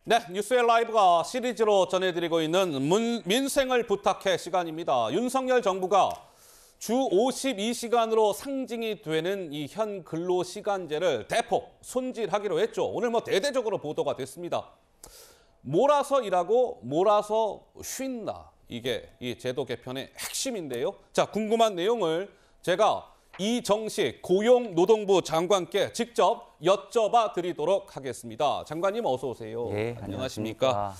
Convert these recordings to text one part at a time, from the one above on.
네, 뉴스의 라이브가 시리즈로 전해드리고 있는 민생을 부탁해 시간입니다. 윤석열 정부가 주 52시간으로 상징이 되는 이 현 근로시간제를 대폭 손질하기로 했죠. 오늘 대대적으로 보도가 됐습니다. 몰아서 일하고 몰아서 쉰다. 이게 이 제도 개편의 핵심인데요. 자, 궁금한 내용을 제가 이정식 고용노동부 장관께 직접 여쭤봐 드리도록 하겠습니다. 장관님 어서 오세요. 네, 안녕하십니까?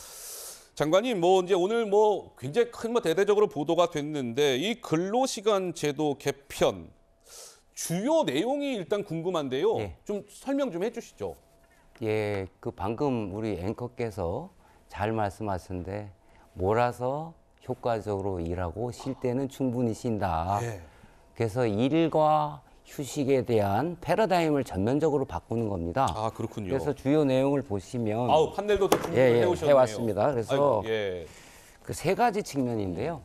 장관님 이제 오늘 굉장히 큰 대대적으로 보도가 됐는데 이 근로시간 제도 개편 주요 내용이 일단 궁금한데요. 네. 좀 설명 좀 해주시죠. 예, 방금 우리 앵커께서 잘 말씀하셨는데 몰아서 효과적으로 일하고 쉴 때는 충분히 쉰다. 네. 그래서 일과 휴식에 대한 패러다임을 전면적으로 바꾸는 겁니다. 아, 그렇군요. 그래서 주요 내용을 보시면 판넬도 준비를 해오셨네요. 해왔습니다. 그래서 아이고, 그 세 가지 측면인데요.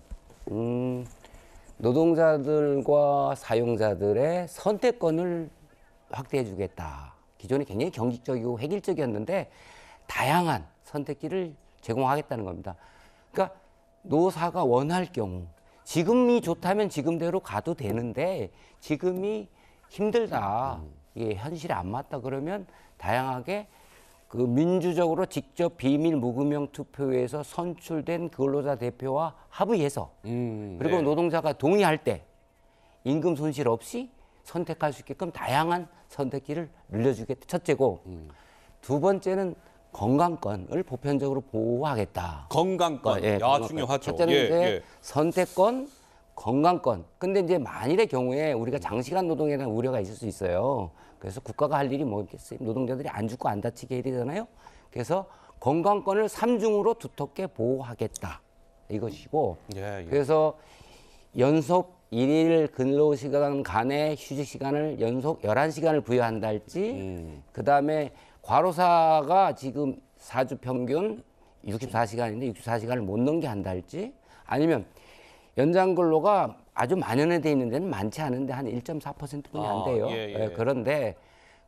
노동자들과 사용자들의 선택권을 확대해 주겠다. 기존에 굉장히 경직적이고 획일적이었는데 다양한 선택지를 제공하겠다는 겁니다. 그러니까 노사가 원할 경우 지금이 좋다면 지금대로 가도 되는데 지금이 힘들다. 이게 현실에 안 맞다 그러면 다양하게 그 민주적으로 직접 비밀 무구명 투표에서 선출된 근로자 대표와 합의해서 그리고 네. 노동자가 동의할 때 임금 손실 없이 선택할 수 있게끔 다양한 선택지를 늘려주겠다. 첫째고 두 번째는 건강권을 보편적으로 보호하겠다. 건강권. 예, 야, 건강권. 중요하죠. 첫째는 예, 이제 예. 선택권, 건강권. 근데 이제 만일의 경우에 우리가 장시간 노동에 대한 우려가 있을 수 있어요. 그래서 국가가 할 일이 뭐겠어요? 노동자들이 안 죽고 안 다치게 해야 되잖아요. 그래서 건강권을 삼중으로 두텁게 보호하겠다. 이것이고. 예. 그래서 연속 일일 근로시간 간의 휴식시간을 연속 11시간을 부여한다 할지 그다음에 과로사가 지금 4주 평균 64시간인데 64시간을 못 넘게 한다 할지 아니면 연장 근로가 아주 만연해 돼 있는 데는 많지 않은데 한 1.4%뿐이 안 돼요. 예.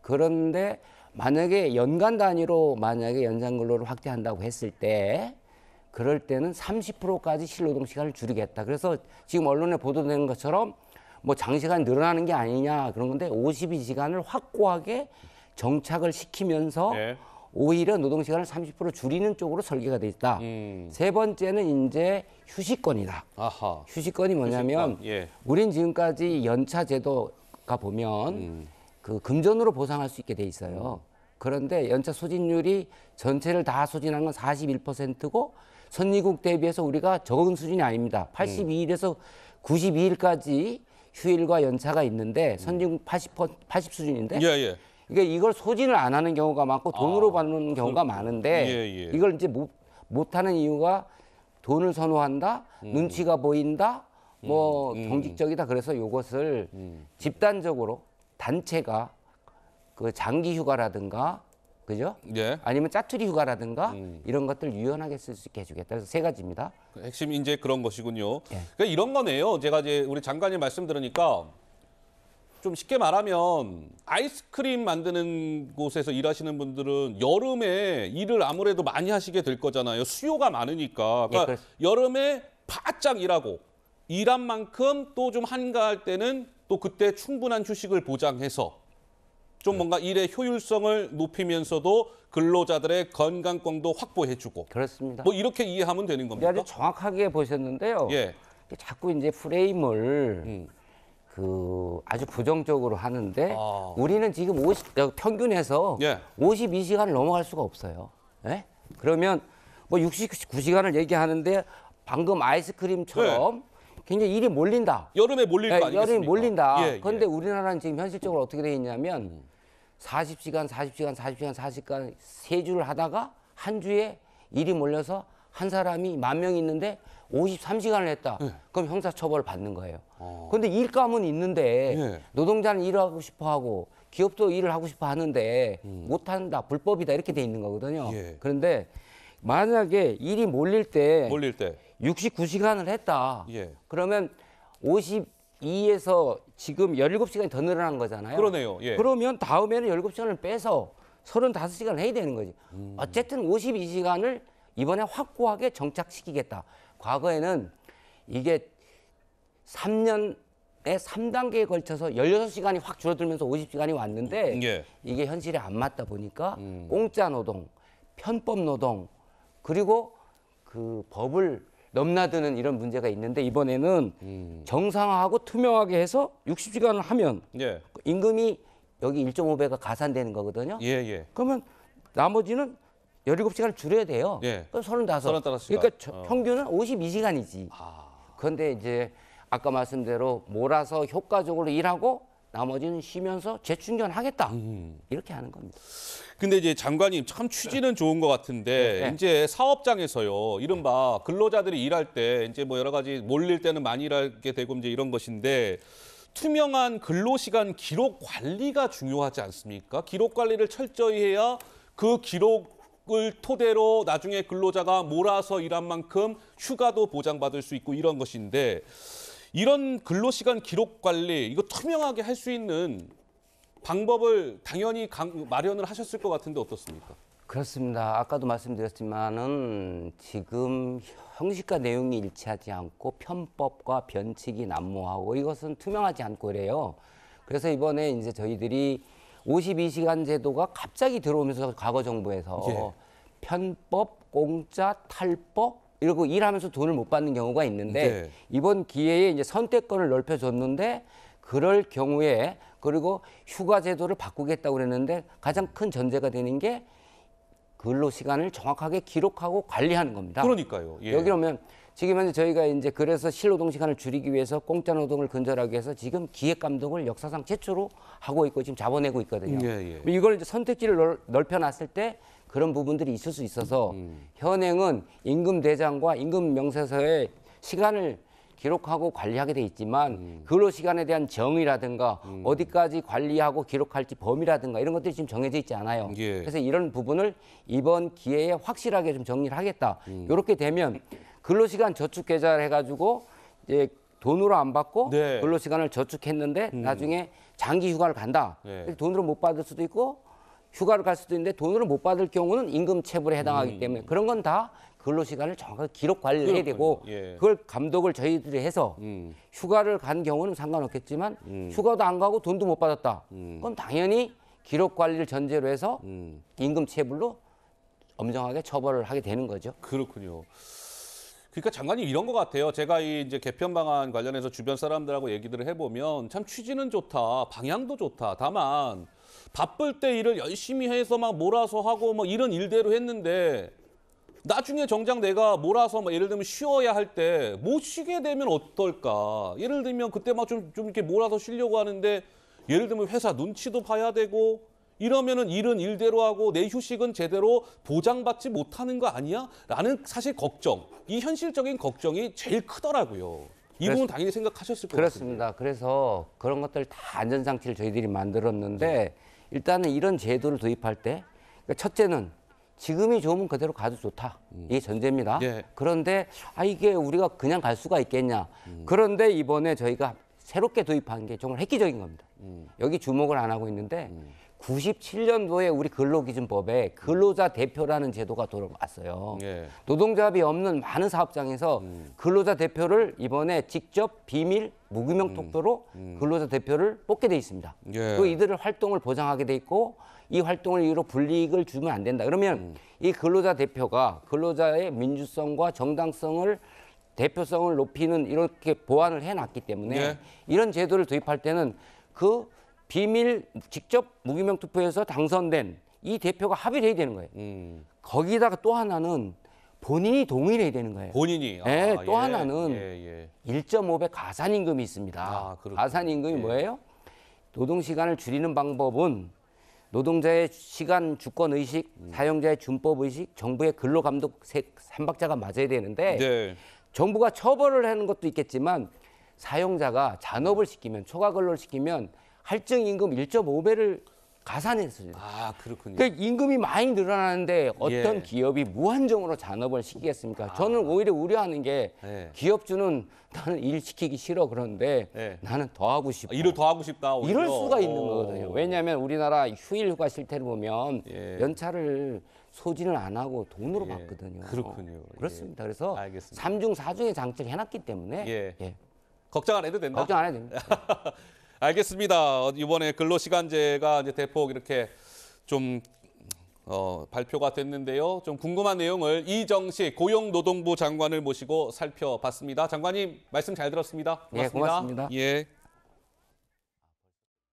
그런데 만약에 연간 단위로 만약에 연장 근로를 확대한다고 했을 때 그럴 때는 30%까지 실노동 시간을 줄이겠다. 그래서 지금 언론에 보도되는 것처럼 장시간 늘어나는 게 아니냐 그런 건데 52시간을 확고하게 정착을 시키면서 예. 오히려 노동 시간을 30% 줄이는 쪽으로 설계가 돼 있다. 세 번째는 이제 휴식권이다. 아하. 휴식권이 뭐냐면 휴식권, 예. 우린 지금까지 연차 제도가 보면 그 금전으로 보상할 수 있게 돼 있어요. 그런데 연차 소진율이 전체를 다 소진한 건 41%고 선진국 대비해서 우리가 적은 수준이 아닙니다. 82일에서 92일까지 휴일과 연차가 있는데 선진국 80 수준인데 예. 그러니까 이걸 소진을 안 하는 경우가 많고 돈으로 받는 경우가 많은데 예. 이걸 이제 못하는 이유가 돈을 선호한다, 눈치가 보인다, 경직적이다. 그래서 이것을 집단적으로 단체가 그 장기 휴가라든가 그죠? 예. 아니면 짜투리 휴가라든가 이런 것들 유연하게 쓸 수 있게 해주겠다. 그래서 세 가지입니다. 핵심이 이제 그런 것이군요. 예. 그러니까 이런 거네요. 제가 이제 우리 장관님 말씀 들으니까 좀 쉽게 말하면 아이스크림 만드는 곳에서 일하시는 분들은 여름에 일을 아무래도 많이 하시게 될 거잖아요. 수요가 많으니까. 그러니까 예, 여름에 바짝 일하고 일한 만큼 또 좀 한가할 때는 또 그때 충분한 휴식을 보장해서 좀 뭔가 일의 효율성을 높이면서도 근로자들의 건강권도 확보해주고 그렇습니다. 이렇게 이해하면 되는 겁니까? 아주 정확하게 보셨는데요. 예. 자꾸 이제 프레임을 아주 부정적으로 하는데 우리는 지금 평균에서 예. 52시간을 넘어갈 수가 없어요. 예? 그러면 69시간을 얘기하는데 방금 아이스크림처럼 굉장히 일이 몰린다. 여름에 몰릴 거 아니겠습니까? 여름에 몰린다. 예. 그런데 우리나라는 지금 현실적으로 어떻게 돼 있냐면 40시간 세 주를 하다가 한 주에 일이 몰려서 한 사람이 10,000명 있는데 53시간을 했다. 그럼 형사처벌을 받는 거예요. 그런데 일감은 있는데 예. 노동자는 일을 하고 싶어 하고 기업도 일을 하고 싶어 하는데 못한다. 불법이다. 이렇게 돼 있는 거거든요. 예. 그런데 만약에 일이 몰릴 때 69시간을 했다. 예. 그러면 52에서 지금 17시간이 더 늘어난 거잖아요. 그러네요. 예. 그러면 다음에는 17시간을 빼서 35시간을 해야 되는 거지. 어쨌든 52시간을 이번에 확고하게 정착시키겠다. 과거에는 이게 3년에 3단계에 걸쳐서 16시간이 확 줄어들면서 50시간이 왔는데 예. 이게 현실에 안 맞다 보니까 공짜 노동, 편법 노동, 그리고 그 법을 넘나드는 이런 문제가 있는데 이번에는 정상화하고 투명하게 해서 60시간을 하면 예. 임금이 여기 1.5배가 가산되는 거거든요. 예, 예. 그러면 나머지는 17시간을 줄여야 돼요. 예. 그럼 35. 35시간. 그러니까 평균은 52시간이지. 그런데 이제 아까 말씀대로 몰아서 효과적으로 일하고 나머지는 쉬면서 재충전하겠다. 이렇게 하는 겁니다. 근데 이제 장관님 참 취지는 좋은 것 같은데 네. 이제 사업장에서요, 이른바 근로자들이 일할 때 이제 뭐 여러 가지 몰릴 때는 많이 일하게 되고 이제 이런 것인데 투명한 근로시간 기록 관리가 중요하지 않습니까? 기록 관리를 철저히 해야 그 기록을 토대로 나중에 근로자가 몰아서 일한 만큼 휴가도 보장받을 수 있고 이런 것인데 이런 근로시간 기록 관리 이거 투명하게 할 수 있는 방법을 당연히 마련을 하셨을 것 같은데 어떻습니까? 그렇습니다. 아까도 말씀드렸지만은 지금 형식과 내용이 일치하지 않고 편법과 변칙이 난무하고 이것은 투명하지 않고 그래요. 그래서 이번에 이제 저희들이 52시간 제도가 갑자기 들어오면서 과거 정부에서 예. 편법, 공짜, 탈법 이러고 일하면서 돈을 못 받는 경우가 있는데 네. 이번 기회에 이제 선택권을 넓혀줬는데 그럴 경우에 그리고 휴가 제도를 바꾸겠다고 그랬는데 가장 큰 전제가 되는 게 근로 시간을 정확하게 기록하고 관리하는 겁니다. 그러니까요. 예. 여기 오면 지금 현재 저희가 이제 그래서 실노동 시간을 줄이기 위해서 공짜 노동을 근절하기 위해서 지금 기획 감독을 역사상 최초로 하고 있고 지금 잡아내고 있거든요. 예, 예. 이걸 이제 선택지를 넓혀놨을 때 그런 부분들이 있을 수 있어서 현행은 임금 대장과 임금 명세서에 시간을 기록하고 관리하게 돼 있지만 근로 시간에 대한 정의라든가 어디까지 관리하고 기록할지 범위라든가 이런 것들이 지금 정해져 있지 않아요. 예. 그래서 이런 부분을 이번 기회에 확실하게 좀 정리를 하겠다. 이렇게 되면 근로 시간 저축 계좌를 해가지고 이제 돈으로 안 받고 네. 근로 시간을 저축했는데 나중에 장기 휴가를 간다. 네. 돈으로 못 받을 수도 있고 휴가를 갈 수도 있는데 돈으로 못 받을 경우는 임금 체불에 해당하기 때문에 그런 건 다 근로시간을 정확하게 기록 관리를 해야 되고 예. 그걸 감독을 저희들이 해서 휴가를 간 경우는 상관없겠지만 휴가도 안 가고 돈도 못 받았다. 그럼 당연히 기록 관리를 전제로 해서 임금 체불로 엄정하게 처벌을 하게 되는 거죠. 그렇군요. 그러니까 장관님 이런 것 같아요. 제가 이 이제 개편 방안 관련해서 주변 사람들하고 얘기들을 해보면 참 취지는 좋다, 방향도 좋다. 다만 바쁠 때 일을 열심히 해서 막 몰아서 하고 뭐 이런 일대로 했는데 나중에 정작 내가 몰아서 뭐 예를 들면 쉬어야 할 때 못 쉬게 되면 어떨까? 예를 들면 그때 막 좀 이렇게 몰아서 쉬려고 하는데 예를 들면 회사 눈치도 봐야 되고 이러면은 일은 일대로 하고 내 휴식은 제대로 보장받지 못하는 거 아니야? 라는 사실 걱정, 이 현실적인 걱정이 제일 크더라고요. 이 부분 당연히 생각하셨을 것 같아요. 그렇습니다. 그래서 그런 것들 다 안전장치를 저희들이 만들었는데 일단은 이런 제도를 도입할 때 그러니까 첫째는 지금이 좋으면 그대로 가도 좋다. 이게 전제입니다. 예. 그런데 이게 우리가 그냥 갈 수가 있겠냐. 그런데 이번에 저희가 새롭게 도입한 게 정말 획기적인 겁니다. 여기 주목을 안 하고 있는데 97년도에 우리 근로기준법에 근로자 대표라는 제도가 들어왔어요. 예. 노동조합이 없는 많은 사업장에서 근로자 대표를 이번에 직접 비밀 무기명 투표로 근로자 대표를 뽑게 돼 있습니다. 예. 그리고 이들을 활동을 보장하게 돼 있고 이 활동을 이유로 불이익을 주면 안 된다. 그러면 이 근로자 대표가 근로자의 민주성과 정당성을 대표성을 높이는 이렇게 보완을 해놨기 때문에 예. 이런 제도를 도입할 때는 그 비밀 직접 무기명 투표에서 당선된 이 대표가 합의를 해야 되는 거예요. 거기다가 또 하나는 본인이 동의를 해야 되는 거예요. 본인이. 네, 아, 또 예. 하나는 예, 예. 1.5배 가산임금이 있습니다. 아, 그렇군요. 가산임금이 예. 뭐예요? 노동시간을 줄이는 방법은 노동자의 시간 주권 의식, 사용자의 준법 의식, 정부의 근로감독 삼박자가 맞아야 되는데 네. 정부가 처벌을 하는 것도 있겠지만 사용자가 잔업을 시키면 초과 근로를 시키면 할증 임금 1.5배를 가산했어요. 아, 그렇군요. 그러니까 임금이 많이 늘어나는데 어떤 예. 기업이 무한정으로 잔업을 시키겠습니까? 저는 오히려 우려하는 게 예. 기업주는 나는 일 시키기 싫어 그런데 예. 나는 더 하고 싶어. 일을 더 하고 싶다. 오히려. 이럴 수가 있는 오. 거거든요. 왜냐하면 우리나라 휴일 휴가 실태를 보면 예. 연차를 소진을 안 하고 돈으로 예. 받거든요. 그렇군요. 그렇습니다. 그래서 알겠습니다. 삼중 사중의 장치를 해놨기 때문에 예. 걱정 안 해도 된다. 걱정 안 해도 됩니다. 알겠습니다. 이번에 근로시간제가 이제 대폭 이렇게 좀 발표가 됐는데요. 좀 궁금한 내용을 이정식 고용노동부 장관을 모시고 살펴봤습니다. 장관님 말씀 잘 들었습니다. 예, 고맙습니다. 예.